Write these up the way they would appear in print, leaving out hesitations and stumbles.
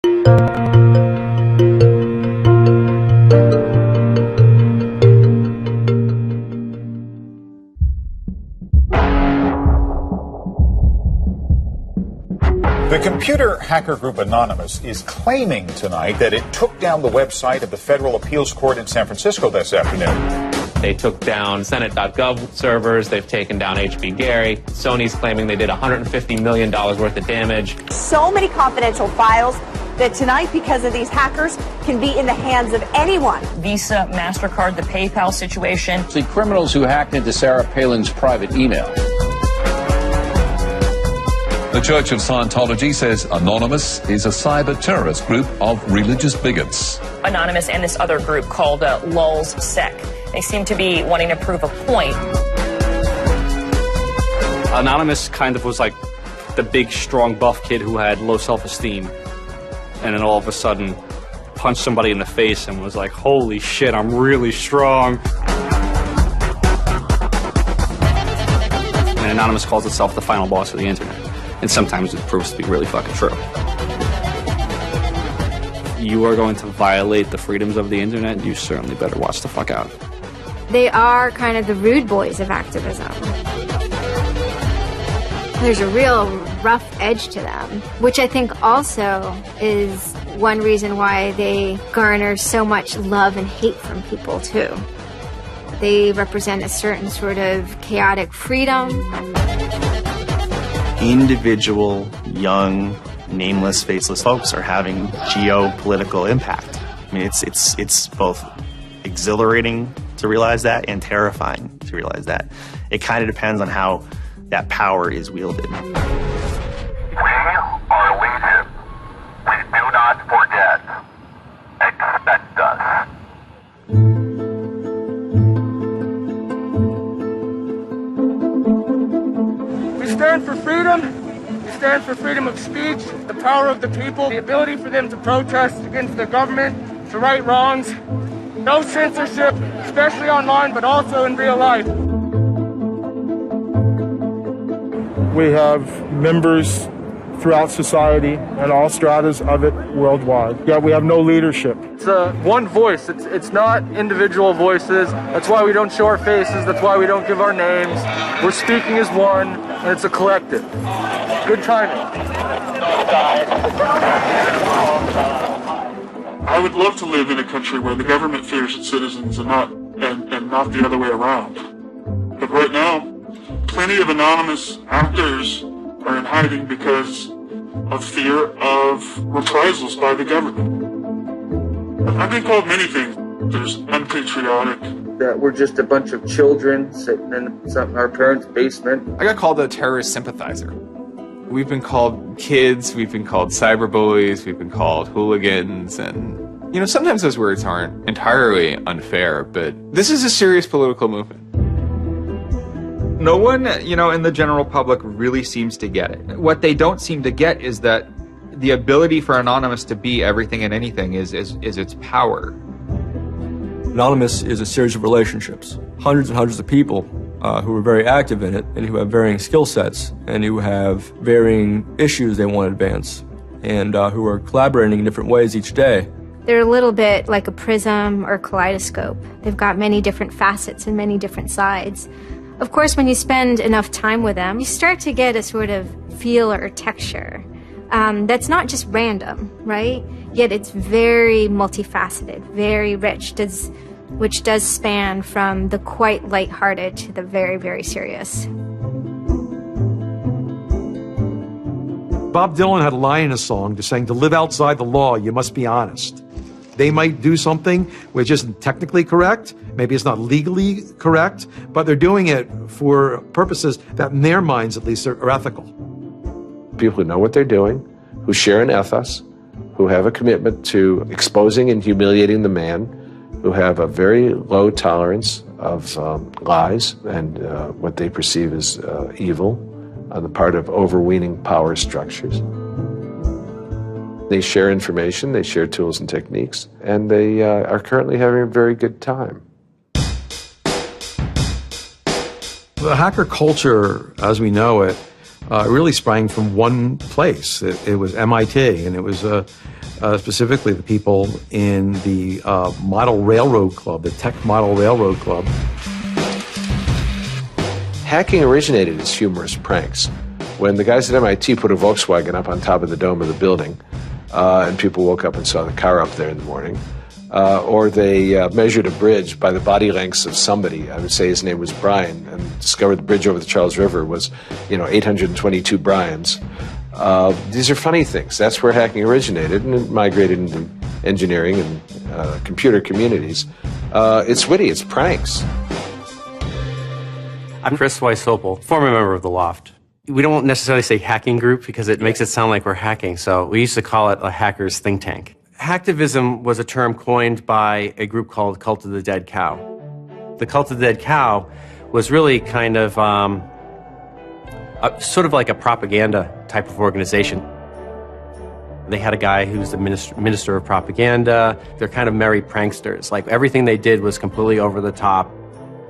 The computer hacker group Anonymous is claiming tonight that it took down the website of the Federal Appeals Court in San Francisco this afternoon. They took down Senate.gov servers. They've taken down HB Gary. Sony's claiming they did $150 million worth of damage. So many confidential files that tonight, because of these hackers, can be in the hands of anyone. Visa, MasterCard, the PayPal situation. The criminals who hacked into Sarah Palin's private email. The Church of Scientology says Anonymous is a cyber terrorist group of religious bigots. Anonymous and this other group called Lulz Sec. They seem to be wanting to prove a point. Anonymous kind of was like the big, strong, buff kid who had low self-esteem. And then all of a sudden punched somebody in the face and was like, holy shit, I'm really strong. And Anonymous calls itself the final boss of the internet. And sometimes it proves to be really fucking true. You are going to violate the freedoms of the internet, you certainly better watch the fuck out. They are kind of the rude boys of activism. There's a real rough edge to them, which I think also is one reason why they garner so much love and hate from people, too. They represent a certain sort of chaotic freedom. Individual, young, nameless, faceless folks are having geopolitical impact. I mean, it's both exhilarating to realize that and terrifying to realize that. It kind of depends on how that power is wielded. We are legion. We do not forget. Expect us. We stand for freedom. We stand for freedom of speech, the power of the people, the ability for them to protest against the government, to right wrongs. No censorship, especially online, but also in real life. We have members throughout society and all stratas of it worldwide. Yet we have no leadership. It's one voice. It's not individual voices. That's why we don't show our faces. That's why we don't give our names. We're speaking as one, and it's a collective. Good timing. I would love to live in a country where the government fears its citizens and not the other way around. But right now, plenty of anonymous actors are in hiding because of fear of reprisals by the government. I've been called many things. There's unpatriotic. That we're just a bunch of children sitting in our parents' basement. I got called a terrorist sympathizer. We've been called kids, we've been called cyberbullies, we've been called hooligans, and, you know, sometimes those words aren't entirely unfair, but this is a serious political movement. No one, in the general public really seems to get it. What they don't seem to get is that the ability for Anonymous to be everything and anything is its power. Anonymous is a series of relationships, hundreds and hundreds of people who are very active in it and who have varying skill sets and who have varying issues they want to advance and who are collaborating in different ways each day. They're a little bit like a prism or kaleidoscope. They've got many different facets and many different sides. Of course, when you spend enough time with them, you start to get a sort of feel or texture that's not just random, right? Yet it's very multifaceted, very rich, which does span from the quite lighthearted to the very, very serious. Bob Dylan had a line in a song just saying, to live outside the law, you must be honest. They might do something which isn't technically correct, maybe it's not legally correct, but they're doing it for purposes that in their minds at least are ethical. People who know what they're doing, who share an ethos, who have a commitment to exposing and humiliating the man, who have a very low tolerance of lies and what they perceive as evil on the part of overweening power structures. They share information, they share tools and techniques, and they are currently having a very good time. The hacker culture, as we know it, really sprang from one place. It was MIT, and it was specifically the people in the Model Railroad Club, the Tech Model Railroad Club. Hacking originated as humorous pranks. When the guys at MIT put a Volkswagen up on top of the dome of the building, and people woke up and saw the car up there in the morning, or they measured a bridge by the body lengths of somebody. I would say his name was Brian, and discovered the bridge over the Charles River was, 822 Brians. These are funny things. That's where hacking originated, and it migrated into engineering and computer communities. It's witty. It's pranks. I'm Chris Weisopel, former member of the Loft. We don't necessarily say hacking group because it makes it sound like we're hacking, so we used to call it a hackers think tank. Hacktivism was a term coined by a group called Cult of the Dead Cow. The Cult of the Dead Cow was really kind of sort of like a propaganda type of organization. They had a guy who's the minister of propaganda. They're kind of merry pranksters. Like, everything they did was completely over the top.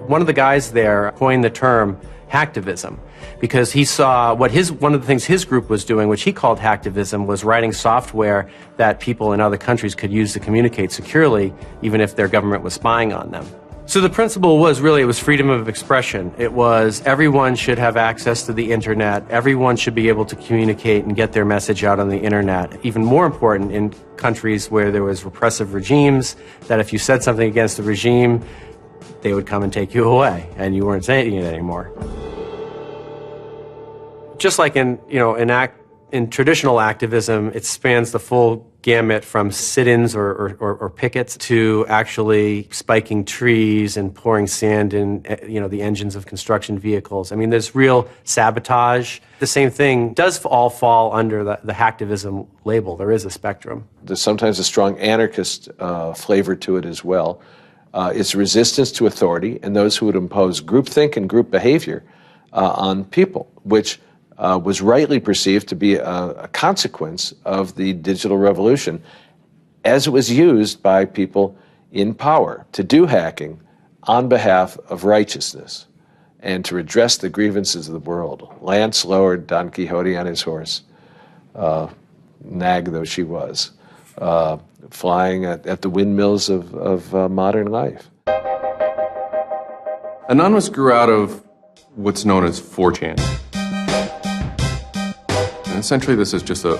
One of the guys there coined the term hacktivism because he saw one of the things his group was doing, which he called hacktivism, was writing software that people in other countries could use to communicate securely, even if their government was spying on them. So the principle was really, it was freedom of expression. It was everyone should have access to the internet. Everyone should be able to communicate and get their message out on the internet. Even more important in countries where there was repressive regimes, that if you said something against the regime, they would come and take you away, and you weren't saying it anymore. Just like in traditional activism, it spans the full gamut from sit-ins or pickets to actually spiking trees and pouring sand in, the engines of construction vehicles. I mean, there's real sabotage. The same thing does all fall under the hacktivism label. There is a spectrum. There's sometimes a strong anarchist flavor to it as well. It's resistance to authority and those who would impose groupthink and group behavior on people, which was rightly perceived to be a consequence of the digital revolution as it was used by people in power to do hacking on behalf of righteousness and to redress the grievances of the world. Lance lowered Don Quixote on his horse, nag though she was, flying at the windmills of modern life. Anonymous grew out of what's known as 4chan. And essentially this is just a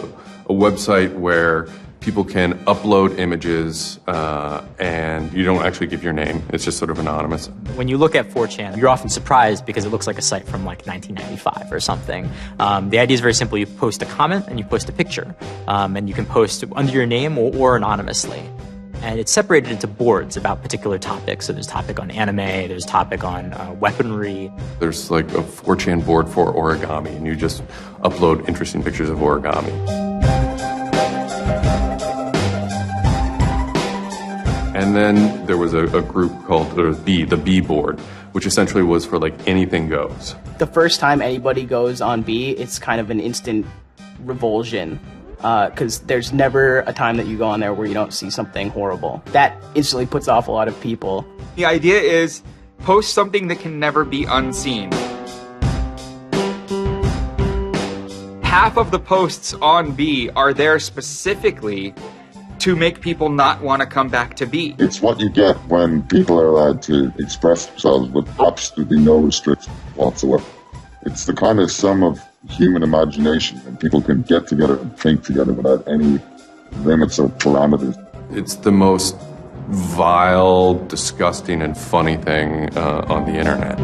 website where people can upload images and you don't actually give your name. It's just sort of anonymous. When you look at 4chan, you're often surprised because it looks like a site from like 1995 or something. The idea is very simple. You post a comment and you post a picture. And you can post under your name or anonymously. And it's separated into boards about particular topics. So there's a topic on anime, there's a topic on weaponry. There's like a 4chan board for origami, and you just upload interesting pictures of origami. And then there was a group called the B board, which essentially was for like anything goes. The first time anybody goes on B, it's kind of an instant revulsion. Because there's never a time that you go on there where you don't see something horrible. That instantly puts off a lot of people. The idea is post something that can never be unseen. Half of the posts on B are there specifically to make people not want to come back to B. It's what you get when people are allowed to express themselves with absolutely no restriction whatsoever. It's the kind of sum of human imagination when people can get together and think together without any limits or parameters. It's the most vile, disgusting, and funny thing on the internet.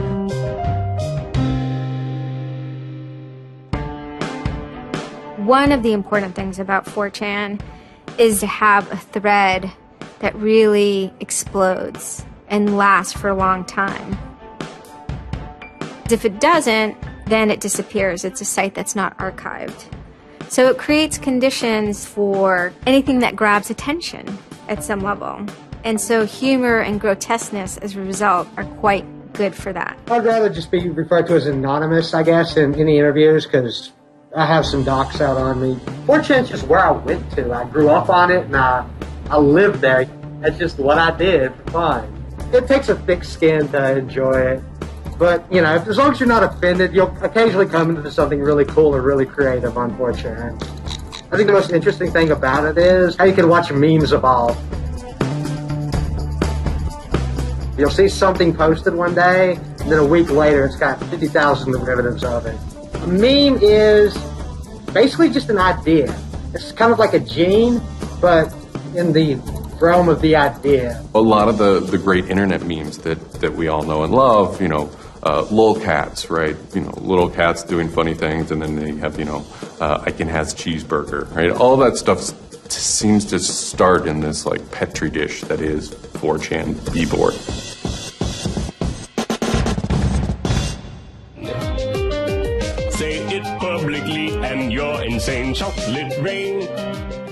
One of the important things about 4chan is to have a thread that really explodes and lasts for a long time. If it doesn't, then it disappears. It's a site that's not archived. So it creates conditions for anything that grabs attention at some level. And so humor and grotesqueness as a result are quite good for that. I'd rather just be referred to as anonymous, I guess, in the interviews, because I have some docs out on me. 4chan's just where I went to. I grew up on it, and I lived there. That's just what I did for fun. It takes a thick skin to enjoy it. But, as long as you're not offended, you'll occasionally come into something really cool or really creative on 4chan. I think the most interesting thing about it is how you can watch memes evolve. You'll see something posted one day, and then a week later it's got 50,000 derivatives of it. A meme is basically just an idea. It's kind of like a gene, but in the realm of the idea. A lot of the great internet memes that we all know and love, you know, lolcats, right? You know, little cats doing funny things, and then they have, you know, Icon has cheeseburger, right? All that stuff seems to start in this like petri dish that is 4chan b-board. Say it publicly and you're insane. Chocolate rain.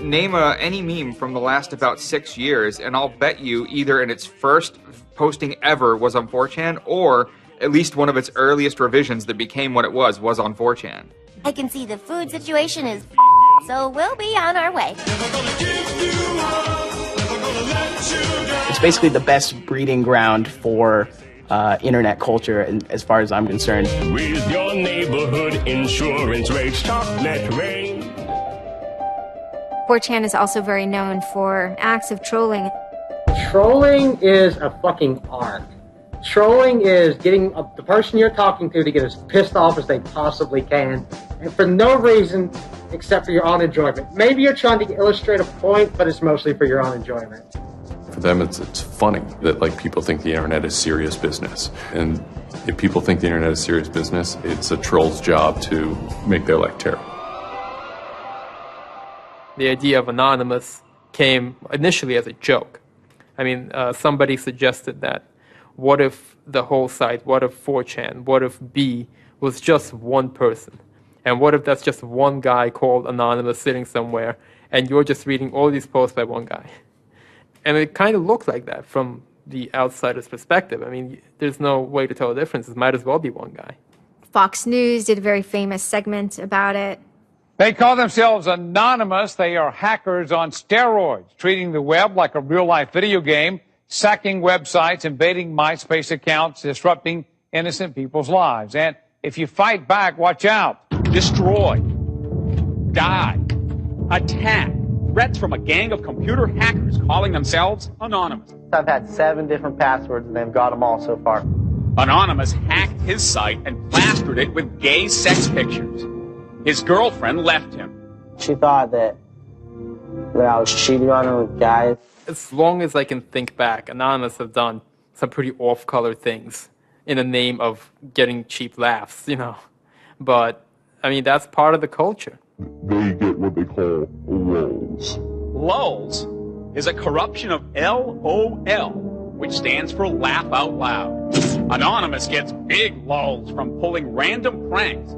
Name any meme from the last about 6 years, and I'll bet you either in its first posting ever was on 4chan, or at least one of its earliest revisions that became what it was on 4chan. I can see the food situation is so we'll be on our way. It's basically the best breeding ground for internet culture, and as far as I'm concerned. With your neighborhood insurance rates, chocolate rain. 4chan is also very known for acts of trolling. Trolling is a fucking art. Trolling is getting the person you're talking to get as pissed off as they possibly can, and for no reason except for your own enjoyment. Maybe you're trying to illustrate a point, but it's mostly for your own enjoyment. For them, it's funny that like people think the internet is serious business, and if people think the internet is serious business, it's a troll's job to make their life terrible. The idea of anonymous came initially as a joke. I mean, somebody suggested that, what if the whole site, what if 4chan, what if B was just one person? And what if that's just one guy called Anonymous sitting somewhere, and you're just reading all these posts by one guy? And it kind of looks like that from the outsider's perspective. I mean, there's no way to tell the difference. It might as well be one guy. Fox News did a very famous segment about it. They call themselves anonymous. They are hackers on steroids, treating the web like a real-life video game, sacking websites, invading MySpace accounts, disrupting innocent people's lives. And if you fight back, watch out. Destroy. Die. Attack. Threats from a gang of computer hackers calling themselves Anonymous. I've had 7 different passwords and they've got them all so far. Anonymous hacked his site and plastered it with gay sex pictures. His girlfriend left him. She thought that I was cheating on her with guys. As long as I can think back, Anonymous have done some pretty off-color things in the name of getting cheap laughs, you know. But, I mean, that's part of the culture. They get what they call lulz. Lulz is a corruption of LOL, which stands for laugh out loud. Anonymous gets big lulz from pulling random pranks.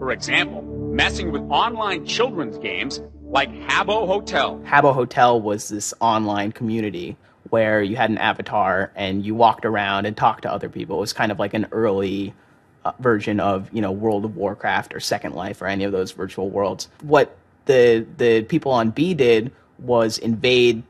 For example, messing with online children's games like Habbo Hotel. Habbo Hotel was this online community where you had an avatar and you walked around and talked to other people. It was kind of like an early version of, you know, World of Warcraft or Second Life or any of those virtual worlds. What the people on B did was invade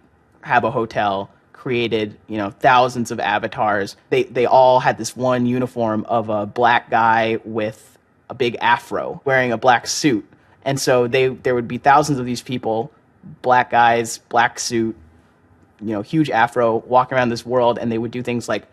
Habbo Hotel, created, you know, thousands of avatars. They all had this one uniform of a black guy with a big afro wearing a black suit. And so there would be thousands of these people, black guys, black suit, you know, huge afro, walking around this world, and they would do things like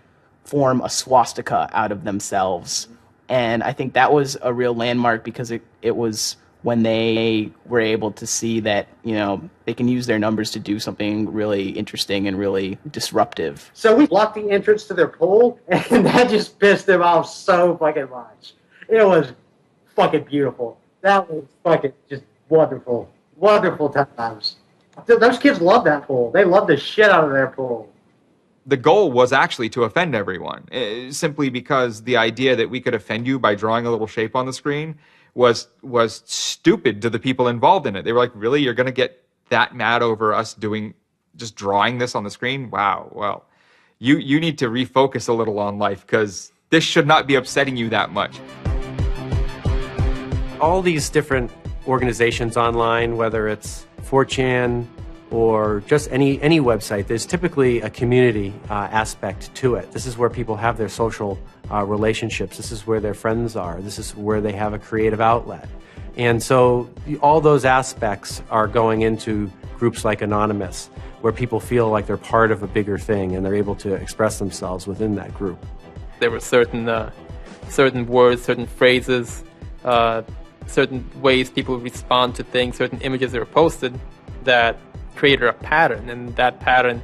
form a swastika out of themselves. And I think that was a real landmark because it was when they were able to see that, you know, they can use their numbers to do something really interesting and really disruptive. So we blocked the entrance to their pool, and that just pissed them off so fucking much. It was fucking beautiful. That was fucking just wonderful. Wonderful times. Those kids love that pool. They love the shit out of their pool. The goal was actually to offend everyone, simply because the idea that we could offend you by drawing a little shape on the screen was stupid to the people involved in it. They were like, really? You're going to get that mad over us just drawing this on the screen? Wow. Well, you need to refocus a little on life because this should not be upsetting you that much. All these different organizations online, whether it's 4chan or just any website, there's typically a community aspect to it. This is where people have their social relationships. This is where their friends are. This is where they have a creative outlet. And so all those aspects are going into groups like Anonymous, where people feel like they're part of a bigger thing and they're able to express themselves within that group. There were certain words, certain phrases, certain ways people respond to things, certain images that were posted that created a pattern, and that pattern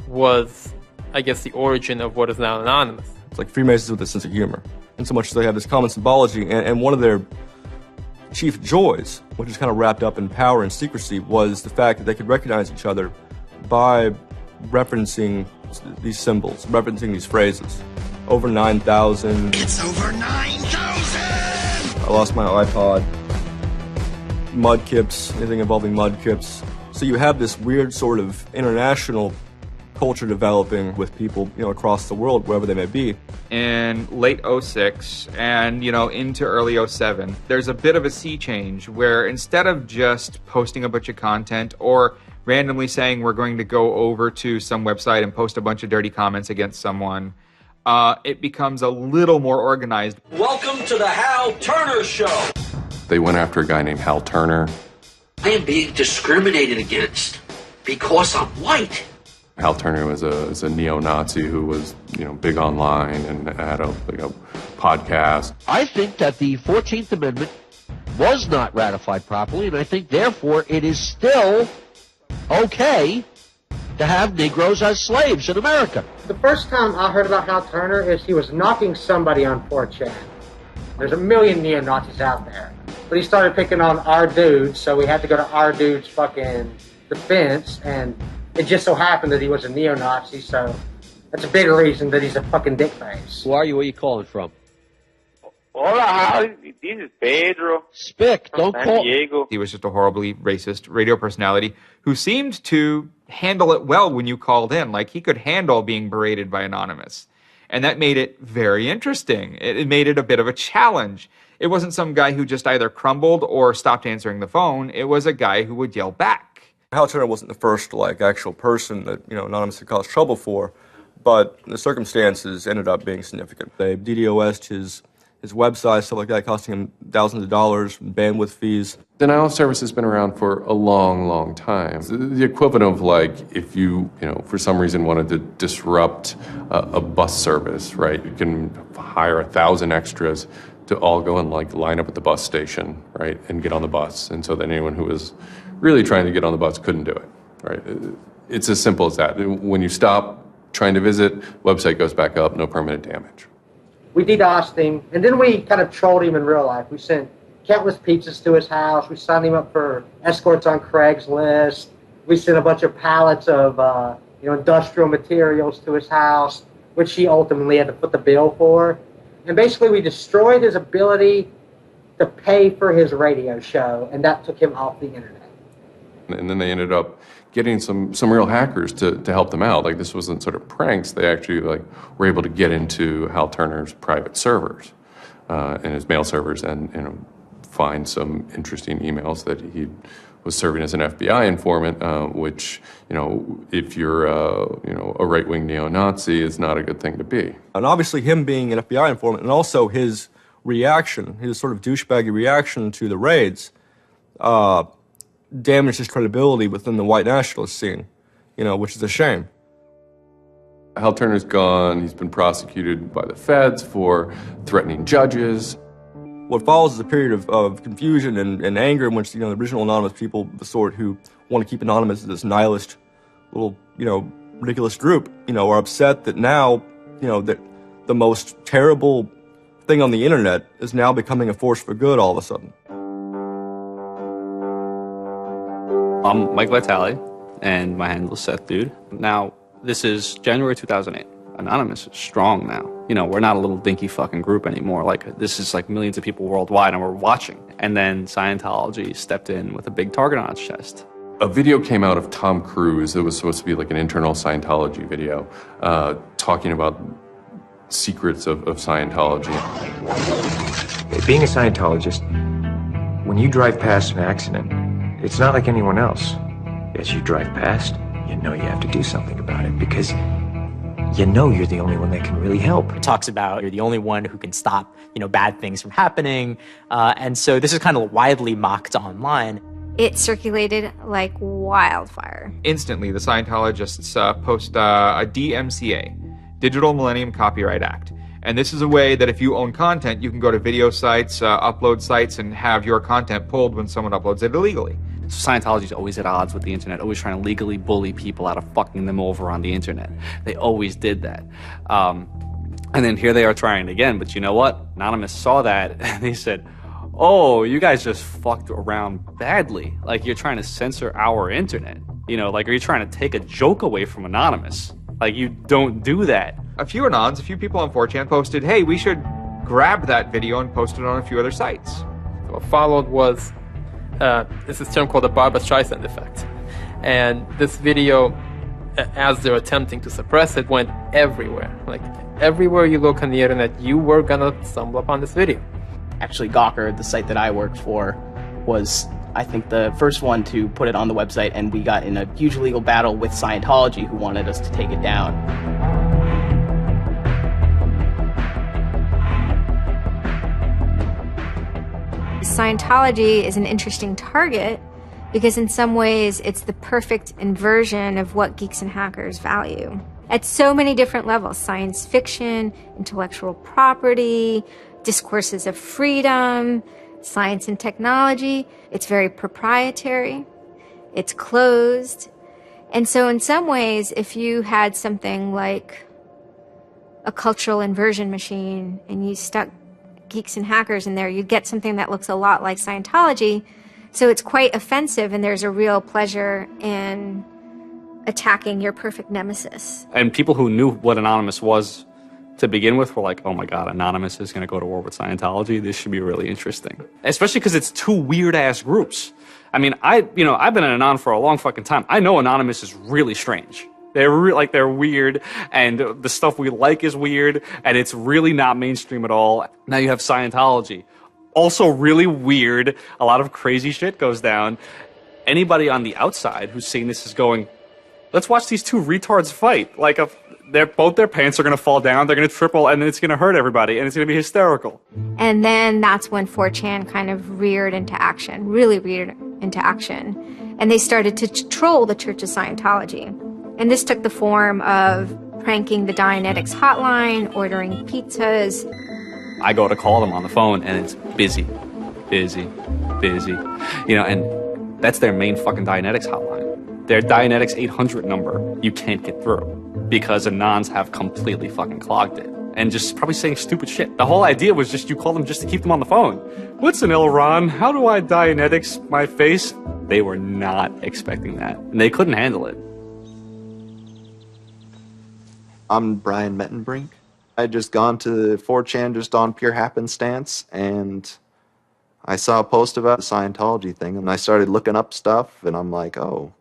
was, I guess, the origin of what is now Anonymous. It's like Freemasons with a sense of humor, in so much as they have this common symbology, and one of their chief joys, which is kind of wrapped up in power and secrecy, was the fact that they could recognize each other by referencing these symbols, referencing these phrases. Over 9,000. It's over 9,000! I lost my iPod. Mudkips, anything involving mudkips. So you have this weird sort of international culture developing with people, across the world, wherever they may be. In late 06 and, into early 07, there's a bit of a sea change where instead of just posting a bunch of content or randomly saying we're going to go over to some website and post a bunch of dirty comments against someone, it becomes a little more organized. Welcome to the Hal Turner Show. They went after a guy named Hal Turner. I am being discriminated against because I'm white. Hal Turner was a neo-Nazi who was, big online and had a podcast. I think that the 14th Amendment was not ratified properly, and I think, therefore, it is still okay to have Negroes as slaves in America. The first time I heard about Hal Turner is he was knocking somebody on 4chan. There's a million neo-Nazis out there. But he started picking on our dudes, so we had to go to our dude's fucking defense, and it just so happened that he was a neo-Nazi, so that's a big reason that he's a fucking dickface. Who are you? Where are you calling from? Hola, Hal. This is Pedro. Spick, don't San call. Diego. He was just a horribly racist radio personality who seemed to handle it well when you called in. Like, he could handle being berated by Anonymous. And that made it very interesting. It made it a bit of a challenge. It wasn't some guy who just either crumbled or stopped answering the phone. It was a guy who would yell back. Hal Turner wasn't the first, actual person that, Anonymous had caused trouble for, but the circumstances ended up being significant. They DDoS'd his website, stuff like that, costing him thousands of dollars, bandwidth fees. Denial of service has been around for a long, long time. The equivalent of if you, for some reason wanted to disrupt a bus service, right? You can hire 1,000 extras to all go and line up at the bus station, right, and get on the bus. And so that anyone who was really trying to get on the bus couldn't do it, right? It's as simple as that. When you stop trying to visit, website goes back up, no permanent damage. We DDoSed him, and then we kind of trolled him in real life. We sent countless pizzas to his house. We signed him up for escorts on Craigslist. We sent a bunch of pallets of industrial materials to his house, which he ultimately had to foot the bill for. And basically, we destroyed his ability to pay for his radio show, and that took him off the internet. And then they ended up getting some real hackers to help them out. This wasn't sort of pranks. They actually were able to get into Hal Turner's private servers and his mail servers and find some interesting emails that he was serving as an FBI informant, which, if you're a right-wing neo-Nazi, is not a good thing to be. And obviously him being an FBI informant and also his reaction, his sort of douchebaggy reaction to the raids, damaged his credibility within the white nationalist scene, which is a shame. Hal Turner's gone. He's been prosecuted by the feds for threatening judges. What follows is a period of confusion and anger in which, the original Anonymous people, the sort who want to keep Anonymous as this nihilist little, ridiculous group, are upset that now, that the most terrible thing on the internet is now becoming a force for good all of a sudden. I'm Mike Vitale, and my handle is Seth Dude. Now, this is January 2008. Anonymous is strong now. We're not a little dinky fucking group anymore. This is millions of people worldwide, and we're watching. And then Scientology stepped in with a big target on its chest. A video came out of Tom Cruise. It was supposed to be an internal Scientology video, talking about secrets of Scientology. Being a Scientologist, when you drive past an accident, it's not like anyone else. As you drive past, you know you have to do something about it because you know you're the only one that can really help. It talks about you're the only one who can stop, bad things from happening. And so this is kind of widely mocked online. It circulated like wildfire. Instantly, the Scientologists post a DMCA, Digital Millennium Copyright Act. And this is a way that if you own content, you can go to video sites, upload sites, and have your content pulled when someone uploads it illegally. So Scientology is always at odds with the internet, always trying to legally bully people out of fucking them over on the internet. They always did that. And then here they are trying it again. But you know what? Anonymous saw that and they said, oh, you guys just fucked around badly. Like, you're trying to censor our internet. Like, are you trying to take a joke away from Anonymous? Like, you don't do that. A few people on 4chan posted, hey, we should grab that video and post it on a few other sites. What followed was this term called the Barbra Streisand effect. And this video, as they're attempting to suppress it, went everywhere. Like, everywhere you look on the internet, you were gonna stumble upon this video. Actually, Gawker, the site that I worked for, was, I think, the first one to put it on the website, and we got in a huge legal battle with Scientology, who wanted us to take it down. Scientology is an interesting target because in some ways it's the perfect inversion of what geeks and hackers value. At so many different levels: science fiction, intellectual property, discourses of freedom, science and technology. It's very proprietary. It's closed. And so in some ways, if you had something like a cultural inversion machine and you stuck geeks and hackers in there, you'd get something that looks a lot like Scientology. So it's quite offensive, and there's a real pleasure in attacking your perfect nemesis. And people who knew what Anonymous was to begin with were like, oh my God, Anonymous is going to go to war with Scientology. This should be really interesting. Especially because it's two weird-ass groups. I mean, I've been an Anon for a long fucking time. I know Anonymous is really strange. They're weird, and the stuff we like is weird, and it's really not mainstream at all. Now you have Scientology. Also really weird. A lot of crazy shit goes down. Anybody on the outside who's seeing this is going, let's watch these two retards fight. Like, both their pants are going to fall down, they're going to triple, and it's going to hurt everybody, and it's going to be hysterical. And then that's when 4chan kind of reared into action, really reared into action. And they started to troll the Church of Scientology. And this took the form of pranking the Dianetics hotline, ordering pizzas. I go to call them on the phone, and it's busy. And that's their main fucking Dianetics hotline. Their Dianetics 800 number, you can't get through because Anons have completely fucking clogged it. And just probably saying stupid shit. The whole idea was just you call them just to keep them on the phone. What's an Elron? How do I Dianetics my face? They were not expecting that, and they couldn't handle it. I'm Brian Mettenbrink. I just gone to 4chan just on pure happenstance, and I saw a post about the Scientology thing, and I started looking up stuff, and I'm like, oh,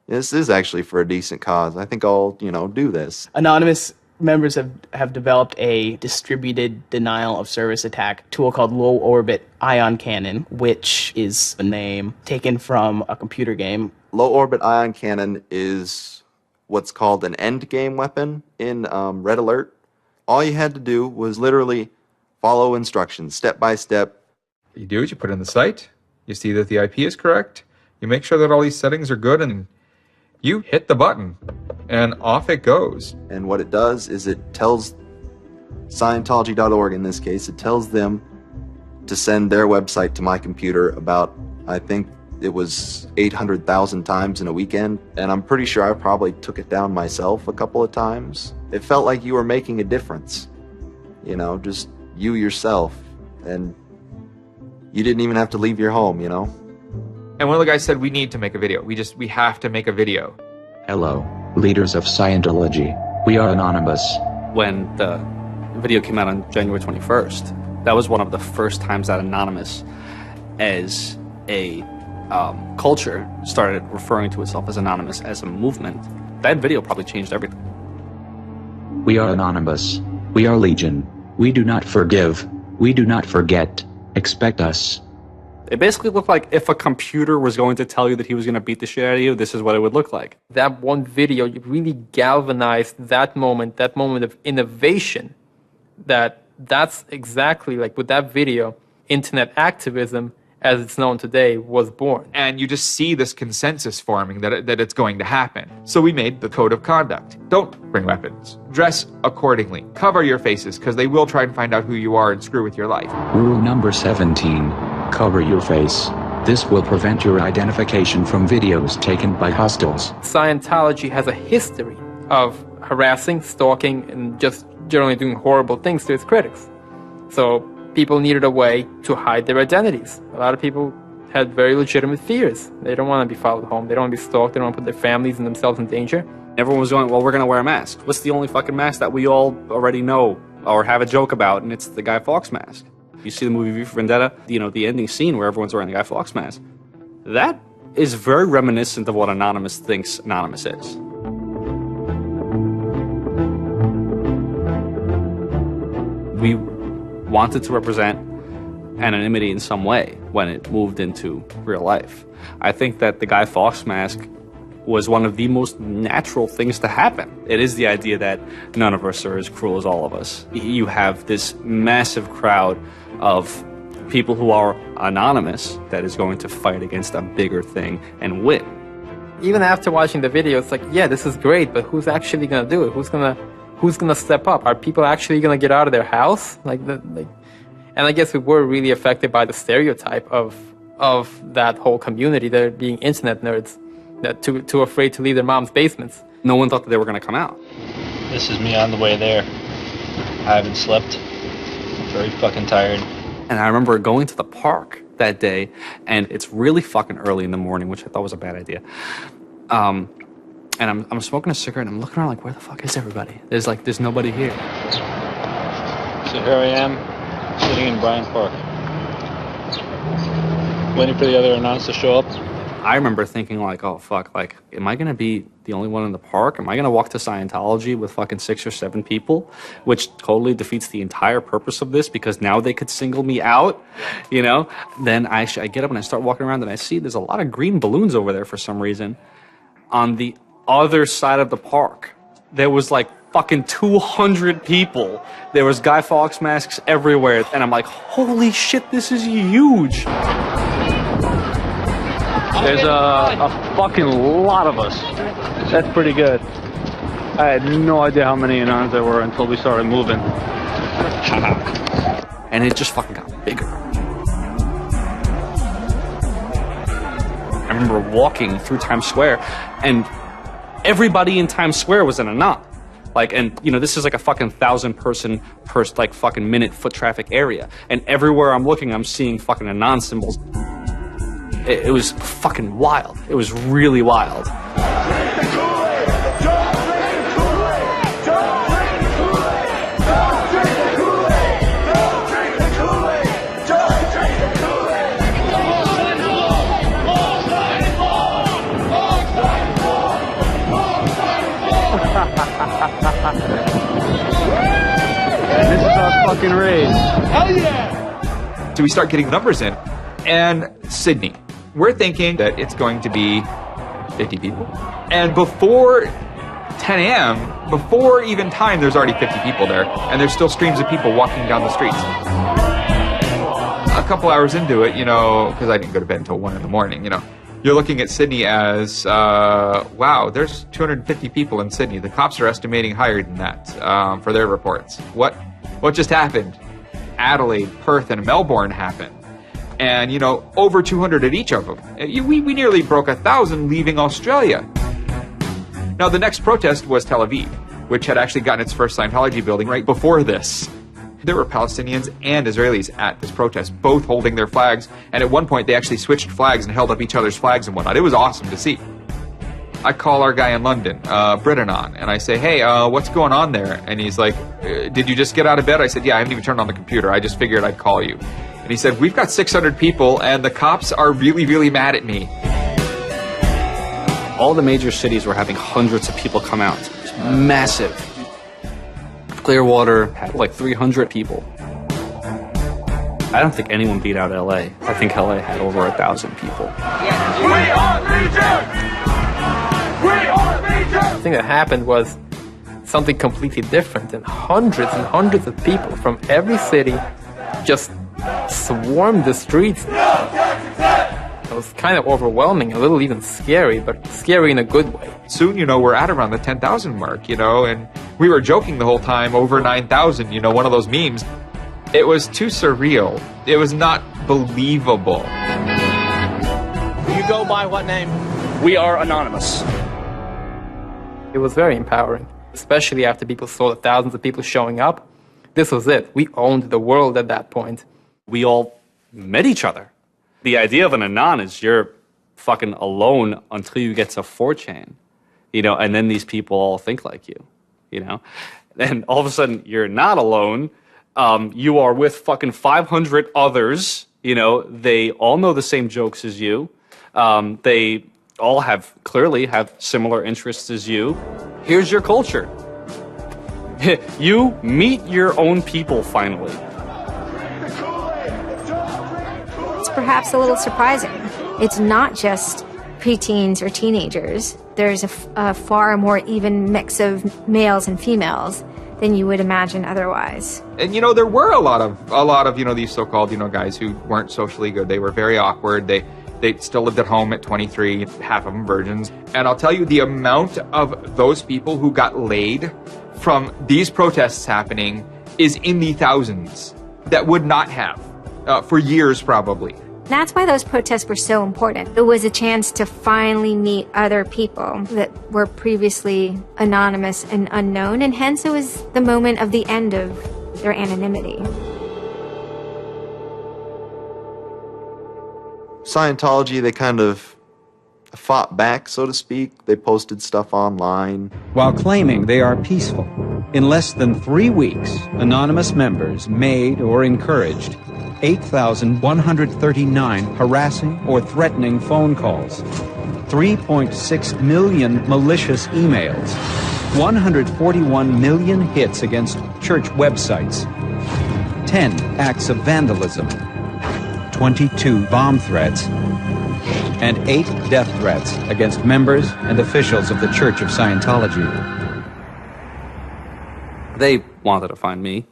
this is actually for a decent cause. I think I'll, do this. Anonymous members have developed a distributed denial of service attack tool called Low Orbit Ion Cannon, which is a name taken from a computer game. Low Orbit Ion Cannon is what's called an endgame weapon in Red Alert. All you had to do was literally follow instructions, step by step. You do it, you put it in the site, you see that the IP is correct, you make sure that all these settings are good, and you hit the button, and off it goes. And what it does is it tells Scientology.org, in this case, it tells them to send their website to my computer about, I think, it was 800,000 times in a weekend, and I'm pretty sure I probably took it down myself a couple of times. It felt like you were making a difference, just you yourself, and you didn't even have to leave your home, And one of the guys said, we need to make a video. We have to make a video. Hello, leaders of Scientology. We are Anonymous. When the video came out on January 21st, that was one of the first times that Anonymous, as a culture, started referring to itself as Anonymous as a movement. That video probably changed everything. We are Anonymous. We are Legion. We do not forgive. We do not forget. Expect us. It basically looked like if a computer was going to tell you that he was going to beat the shit out of you, this is what it would look like. That one video really galvanized that moment of innovation. That's exactly like with that video, internet activism, as it's known today, was born. And you just see this consensus forming that it's going to happen. So we made the code of conduct. Don't bring weapons. Dress accordingly. Cover your faces, because they will try and find out who you are and screw with your life. Rule number 17. Cover your face. This will prevent your identification from videos taken by hostiles. Scientology has a history of harassing, stalking, and just generally doing horrible things to its critics. So people needed a way to hide their identities. A lot of people had very legitimate fears. They don't want to be followed home. They don't want to be stalked. They don't want to put their families and themselves in danger. Everyone was going, well, we're going to wear a mask. What's the only fucking mask that we all already know or have a joke about? And it's the Guy Fawkes mask. You see the movie V for Vendetta, the ending scene where everyone's wearing the Guy Fawkes mask. That is very reminiscent of what Anonymous thinks Anonymous is. We wanted to represent anonymity in some way when it moved into real life. I think that the Guy Fawkes mask was one of the most natural things to happen. It is the idea that none of us are as cruel as all of us. You have this massive crowd of people who are anonymous that is going to fight against a bigger thing and win. Even after watching the video, it's like, yeah, this is great, but who's actually going to do it? Who's gonna step up? Are people actually gonna get out of their house? And I guess we were really affected by the stereotype of that whole community, there being internet nerds, that too afraid to leave their mom's basements. No one thought that they were gonna come out. This is me on the way there. I haven't slept. I'm very fucking tired. And I remember going to the park that day, and it's really fucking early in the morning, which I thought was a bad idea. And I'm smoking a cigarette, and I'm looking around like, where the fuck is everybody? There's nobody here. So here I am, sitting in Bryant Park, waiting for the other announcers to show up. I remember thinking like, oh fuck, like, am I gonna be the only one in the park? Am I gonna walk to Scientology with fucking 6 or 7 people? Which totally defeats the entire purpose of this, because now they could single me out, Then I get up and I start walking around, and I see there's a lot of green balloons over there for some reason. On the other side of the park, there was like fucking 200 people. There was Guy Fawkes masks everywhere, and I'm like, holy shit, this is huge. There's a fucking lot of us. That's pretty good. I had no idea how many Anons there were until we started moving. And it just fucking got bigger. I remember walking through Times Square, and everybody in Times Square was an Anon. This is like a fucking 1,000-person per fucking minute foot traffic area. And everywhere I'm looking, I'm seeing fucking Anon symbols. It was fucking wild. It was really wild. This is our fucking race. Hell yeah! So we start getting the numbers in. And Sydney. We're thinking that it's going to be 50 people. And before 10 a.m., before even time, there's already 50 people there. And there's still streams of people walking down the streets. A couple hours into it, because I didn't go to bed until 1 in the morning, you're looking at Sydney as, wow, there's 250 people in Sydney. The cops are estimating higher than that for their reports. What just happened? Adelaide, Perth, and Melbourne happened. And, over 200 at each of them. We nearly broke 1,000 leaving Australia. Now, the next protest was Tel Aviv, which had actually gotten its first Scientology building right before this. There were Palestinians and Israelis at this protest, both holding their flags, and at one point they actually switched flags and held up each other's flags and whatnot. It was awesome to see. I call our guy in London, Britanon, and I say, hey, what's going on there? And he's like, did you just get out of bed? I said, yeah, I haven't even turned on the computer. I just figured I'd call you. And he said, we've got 600 people, and the cops are really, really mad at me. All the major cities were having hundreds of people come out. It was massive. Clearwater had like 300 people. I don't think anyone beat out LA. I think LA had over 1,000 people. The thing that happened was something completely different, and hundreds of people from every city just swarmed the streets. It was kind of overwhelming, a little even scary, but scary in a good way. Soon, we're at around the 10,000 mark, and we were joking the whole time, over 9,000, one of those memes. It was too surreal. It was not believable. You go by what name? We are anonymous. It was very empowering, especially after people saw the thousands of people showing up. This was it. We owned the world at that point. We all met each other. The idea of an anon is you're fucking alone until you get to 4chan, and then these people all think like you, And all of a sudden, you're not alone. You are with fucking 500 others, they all know the same jokes as you. They all clearly have similar interests as you. Here's your culture. You meet your own people finally. It's perhaps a little surprising. It's not just preteens or teenagers. There's a far more even mix of males and females than you would imagine otherwise. And there were a lot of these so-called guys who weren't socially good. They were very awkward. They still lived at home at 23, half of them virgins. And I'll tell you, the amount of those people who got laid from these protests happening is in the thousands that would not have for years probably. That's why those protests were so important. It was a chance to finally meet other people that were previously anonymous and unknown, and hence it was the moment of the end of their anonymity. Scientology, they kind of fought back, so to speak. They posted stuff online. While claiming they are peaceful, in less than 3 weeks, anonymous members made or encouraged 8,139 harassing or threatening phone calls, 3.6 million malicious emails, 141 million hits against church websites, 10 acts of vandalism, 22 bomb threats, and 8 death threats against members and officials of the Church of Scientology. They wanted to find me.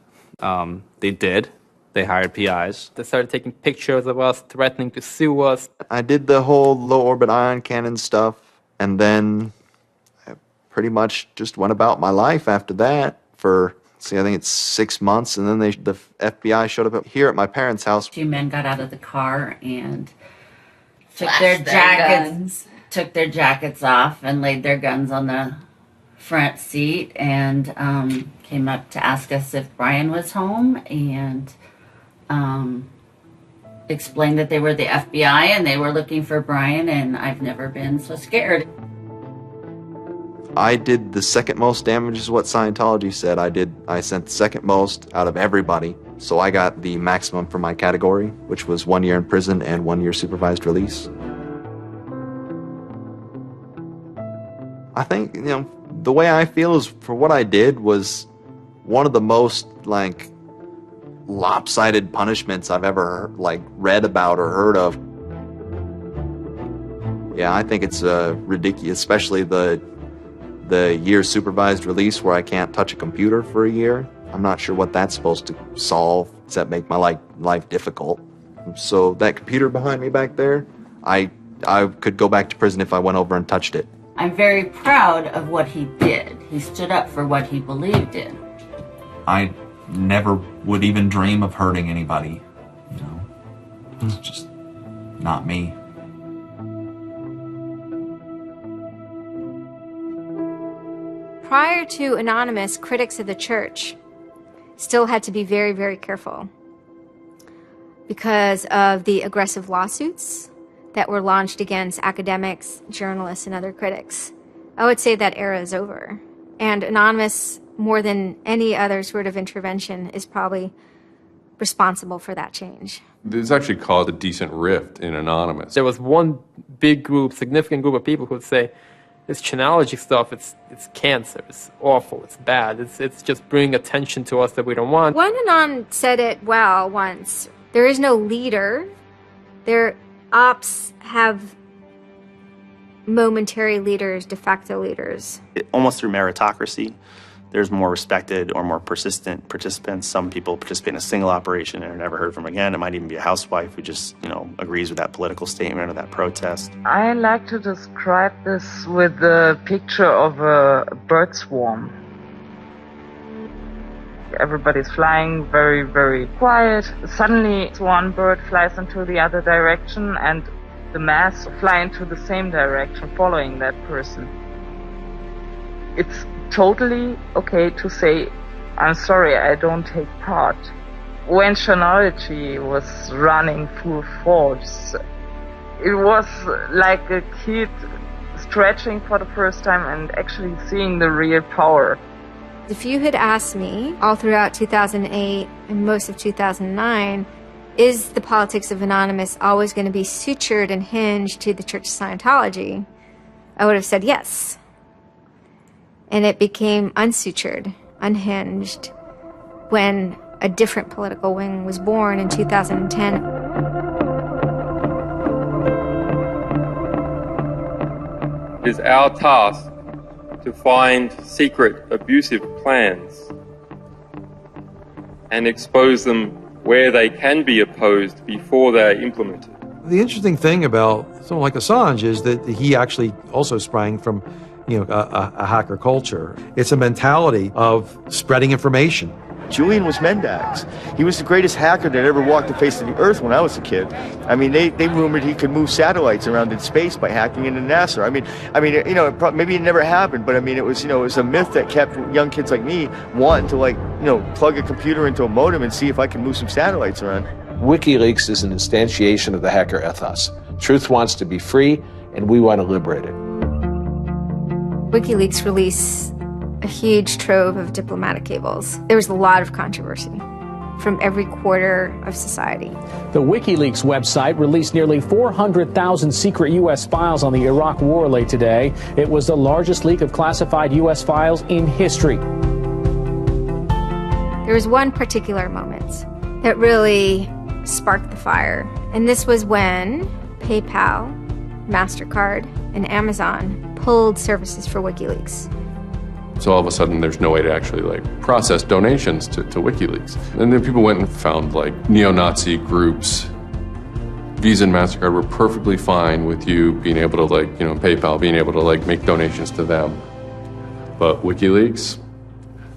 They did. They hired PIs. They started taking pictures of us, threatening to sue us. I did the whole low-orbit ion cannon stuff, and then I pretty much just went about my life after that for, I think it's 6 months, and then the FBI showed up here at my parents' house. 2 men got out of the car and took Flashed their jackets off and laid their guns on the front seat and came up to ask us if Brian was home and explained that they were the FBI and they were looking for Brian, and I've never been so scared. I did the second most damage is what Scientology said. I sent the second most out of everybody. So I got the maximum for my category, which was 1 year in prison and 1 year supervised release. I think, the way I feel is for what I did was one of the most, lopsided punishments I've ever, read about or heard of. Yeah, I think it's ridiculous, especially the year supervised release where I can't touch a computer for a year. I'm not sure what that's supposed to solve, except make my life difficult. So that computer behind me back there, I could go back to prison if I went over and touched it. I'm very proud of what he did. He stood up for what he believed in. I never would even dream of hurting anybody, It's just not me. Prior to Anonymous, critics of the church still had to be very, very careful because of the aggressive lawsuits that were launched against academics, journalists, and other critics. I would say that era is over. And Anonymous, more than any other sort of intervention, is probably responsible for that change. This actually caused a decent rift in Anonymous. There was one big group, significant group of people who would say, this Chanology stuff, it's cancer, it's awful, it's bad, it's just bringing attention to us that we don't want. One Anon said it well once, There is no leader. Their ops have momentary leaders, de facto leaders. Almost through meritocracy, there's more respected or more persistent participants. Some people participate in a single operation and are never heard from again. It might even be a housewife who just, agrees with that political statement or that protest. I like to describe this with the picture of a bird swarm. Everybody's flying very, very quiet. Suddenly, one bird flies into the other direction and the mass fly into the same direction, following that person. It's totally okay to say, I'm sorry, I don't take part. When chronology was running full force, it was like a kid stretching for the first time and actually seeing the real power. If you had asked me all throughout 2008 and most of 2009, is the politics of Anonymous always going to be sutured and hinged to the Church of Scientology? I would have said yes. And it became unsutured, unhinged, when a different political wing was born in 2010. It is our task to find secret, abusive plans and expose them where they can be opposed before they are implemented. The interesting thing about someone like Assange is that he actually also sprang from, a hacker culture. It's a mentality of spreading information. Julian was Mendax. He was the greatest hacker that ever walked the face of the earth when I was a kid. I mean, they rumored he could move satellites around in space by hacking into NASA. Maybe it never happened, but it was a myth that kept young kids like me wanting to plug a computer into a modem and see if I can move some satellites around. WikiLeaks is an instantiation of the hacker ethos. Truth wants to be free, and we want to liberate it. WikiLeaks released a huge trove of diplomatic cables. There was a lot of controversy from every quarter of society. The WikiLeaks website released nearly 400,000 secret U.S. files on the Iraq War late today. It was the largest leak of classified U.S. files in history. There was one particular moment that really sparked the fire, and this was when PayPal, MasterCard, and Amazon pulled services for WikiLeaks. So all of a sudden, there's no way to actually process donations to WikiLeaks. And then people went and found neo-Nazi groups. Visa and MasterCard were perfectly fine with you being able to PayPal being able to make donations to them. But WikiLeaks,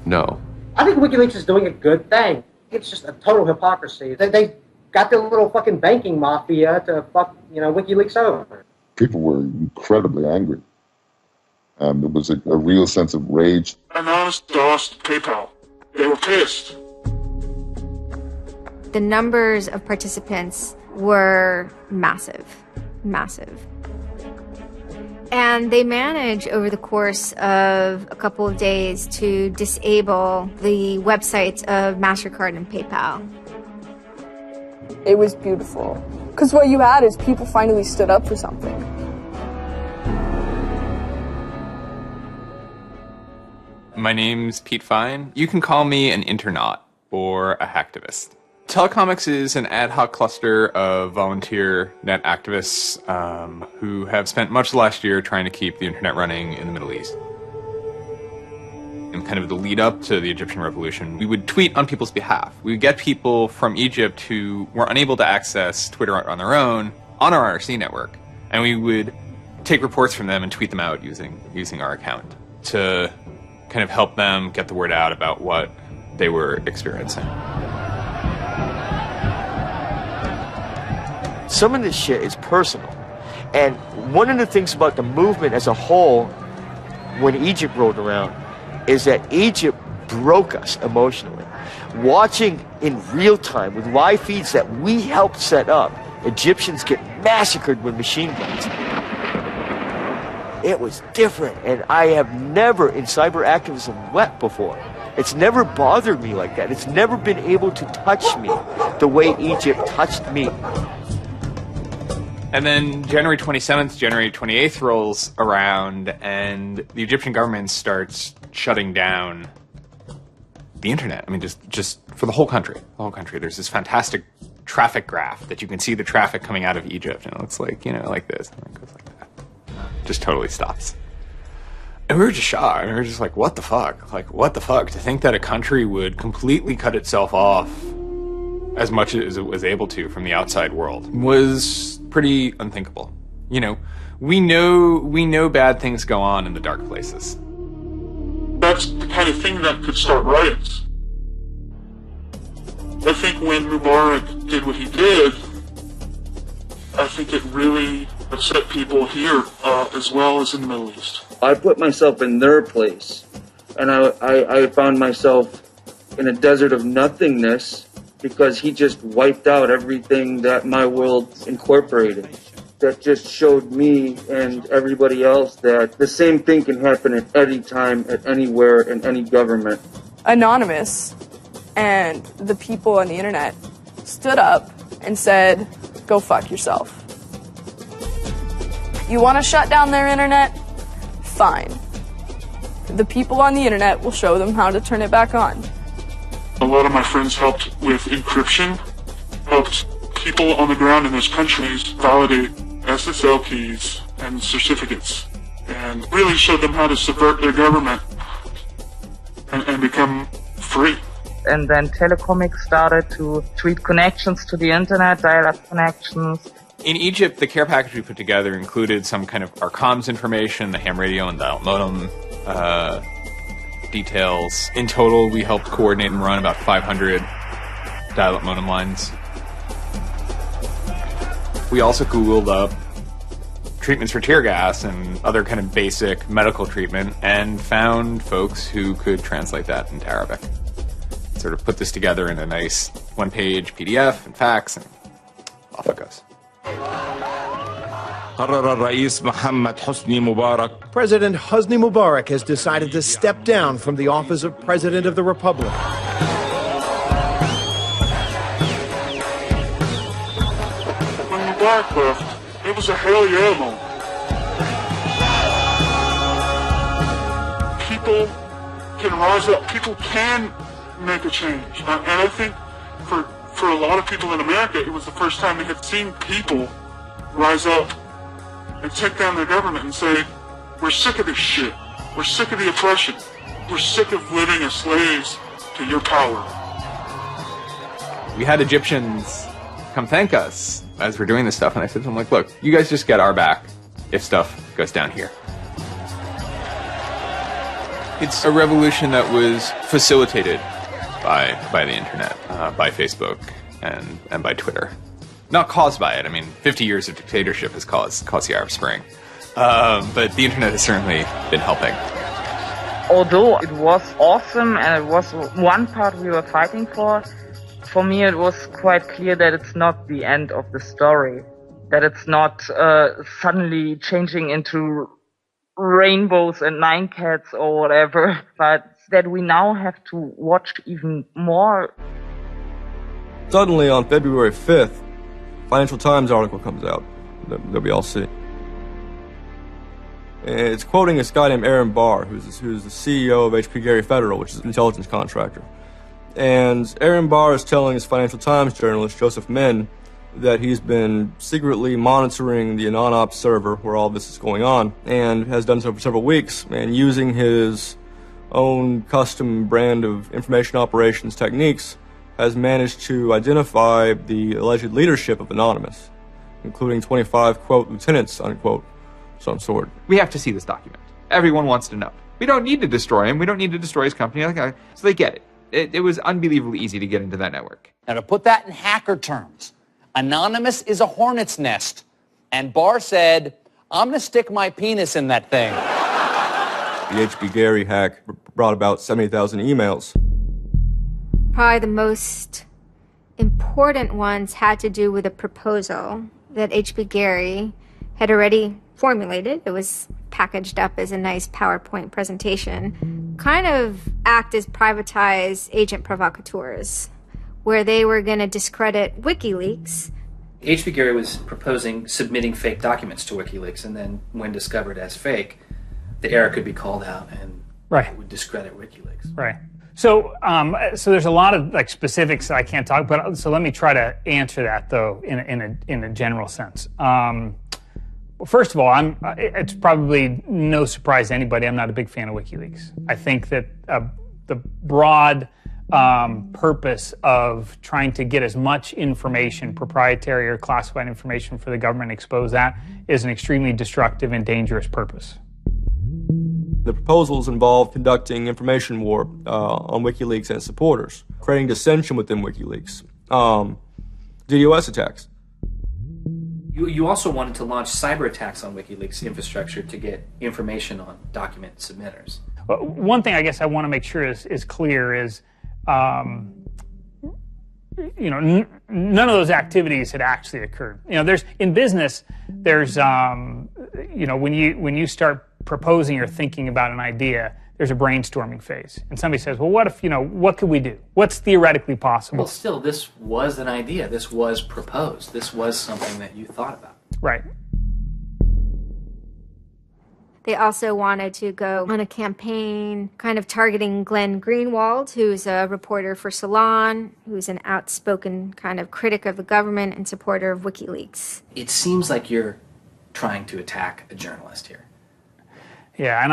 no. I think WikiLeaks is doing a good thing. It's just a total hypocrisy. They got their little fucking banking mafia to fuck, WikiLeaks over. People were incredibly angry. There was a real sense of rage. Anonymous DOSed PayPal. They were pissed. The numbers of participants were massive. And they managed over the course of a couple of days to disable the websites of MasterCard and PayPal. It was beautiful. Because what you had is people finally stood up for something. My name's Pete Fine. You can call me an internaut or a hacktivist. Telecomics is an ad hoc cluster of volunteer net activists who have spent much of the last year trying to keep the internet running in the Middle East. In kind of the lead up to the Egyptian revolution, we would tweet on people's behalf. We would get people from Egypt who were unable to access Twitter on their own on our IRC network, and we would take reports from them and tweet them out using our account to kind of help them get the word out about what they were experiencing. Some of this shit is personal. And one of the things about the movement as a whole, when Egypt rolled around, is that Egypt broke us emotionally. Watching in real time with live feeds that we helped set up, Egyptians get massacred with machine guns. It was different, and I have never in cyber activism wept before. It's never bothered me like that. It's never been able to touch me the way Egypt touched me. And then January 27th, January 28th rolls around, and the Egyptian government starts shutting down the internet. I mean, just for the whole country. The whole country. There's this fantastic traffic graph that you can see the traffic coming out of Egypt, and it looks like, like this, and it goes like that. Just totally stops. And we were just shocked. We were just like, what the fuck? Like, what the fuck? To think that a country would completely cut itself off as much as it was able to from the outside world was pretty unthinkable. We know bad things go on in the dark places. That's the kind of thing that could start riots. I think when Mubarak did what he did, I think it really upset people here as well as in the Middle East. I put myself in their place, and I found myself in a desert of nothingness because he just wiped out everything that my world incorporated. That just showed me and everybody else that the same thing can happen at any time, at anywhere, in any government. Anonymous and the people on the internet stood up and said, go fuck yourself. You want to shut down their internet? Fine. The people on the internet will show them how to turn it back on. A lot of my friends helped with encryption, helped people on the ground in those countries validate SSL keys and certificates, and really showed them how to subvert their government and become free. And then Telecomics started to tweet connections to the internet, dial-up connections. In Egypt, the care package we put together included some kind of our comms information, the ham radio and dial modem details. In total, we helped coordinate and run about 500 dial-up modem lines. We also Googled up treatments for tear gas and other kind of basic medical treatment and found folks who could translate that into Arabic. Sort of put this together in a nice one-page PDF and fax, and off it goes. President Hosni Mubarak has decided to step down from the office of President of the Republic. When Mubarak left, it was a hell yeah moment. People can rise up. People can make a change. And I think for a lot of people in America, it was the first time they had seen people rise up and take down their government and say, we're sick of this shit. We're sick of the oppression. We're sick of living as slaves to your power. We had Egyptians come thank us as we're doing this stuff, and I said to them, like, look, you guys just get our back if stuff goes down here. It's a revolution that was facilitated by the internet, by Facebook, and by Twitter. Not caused by it. I mean, 50 years of dictatorship has caused the Arab Spring. But the internet has certainly been helping. Although it was awesome and it was one part we were fighting for me it was quite clear that it's not the end of the story. That it's not suddenly changing into rainbows and nine cats or whatever, but that we now have to watch even more. Suddenly on February 5th, Financial Times article comes out that we all see. And it's quoting this guy named Aaron Barr, who's the CEO of HP Gary Federal, which is an intelligence contractor. And Aaron Barr is telling his Financial Times journalist, Joseph Min, that he's been secretly monitoring the AnonOps server where all this is going on, and has done so for several weeks, and using his own custom brand of information operations techniques, has managed to identify the alleged leadership of Anonymous, including 25, quote, lieutenants, unquote, some sort. We have to see this document. Everyone wants to know. We don't need to destroy him. We don't need to destroy his company. So they get it. It was unbelievably easy to get into that network. Now, to put that in hacker terms, Anonymous is a hornet's nest. And Barr said, I'm going to stick my penis in that thing. The HB Gary hack brought about 70,000 emails. Probably the most important ones had to do with a proposal that HB Gary had already formulated. It was packaged up as a nice PowerPoint presentation. Kind of act as privatized agent provocateurs, where they were going to discredit WikiLeaks. HB Gary was proposing submitting fake documents to WikiLeaks, and then when discovered as fake, the error could be called out and it would discredit WikiLeaks. Right. So there's a lot of like specifics that I can't talk about. So let me try to answer that though in a general sense. Well, first of all, it's probably no surprise to anybody. I'm not a big fan of WikiLeaks. I think that the broad purpose of trying to get as much information, proprietary or classified information for the government, expose that, is an extremely destructive and dangerous purpose. The proposals involve conducting information war on WikiLeaks and its supporters, creating dissension within WikiLeaks, DDoS attacks. You also wanted to launch cyber attacks on WikiLeaks infrastructure to get information on document submitters. Well, one thing I guess I want to make sure is clear is, none of those activities had actually occurred. In business, there's, when you start proposing or thinking about an idea, there's a brainstorming phase. And somebody says, well, what could we do? What's theoretically possible? Well, still, this was an idea. This was proposed. This was something that you thought about. Right. They also wanted to go on a campaign kind of targeting Glenn Greenwald, who's a reporter for Salon, who's an outspoken kind of critic of the government and supporter of WikiLeaks. It seems like you're trying to attack a journalist here. Yeah, and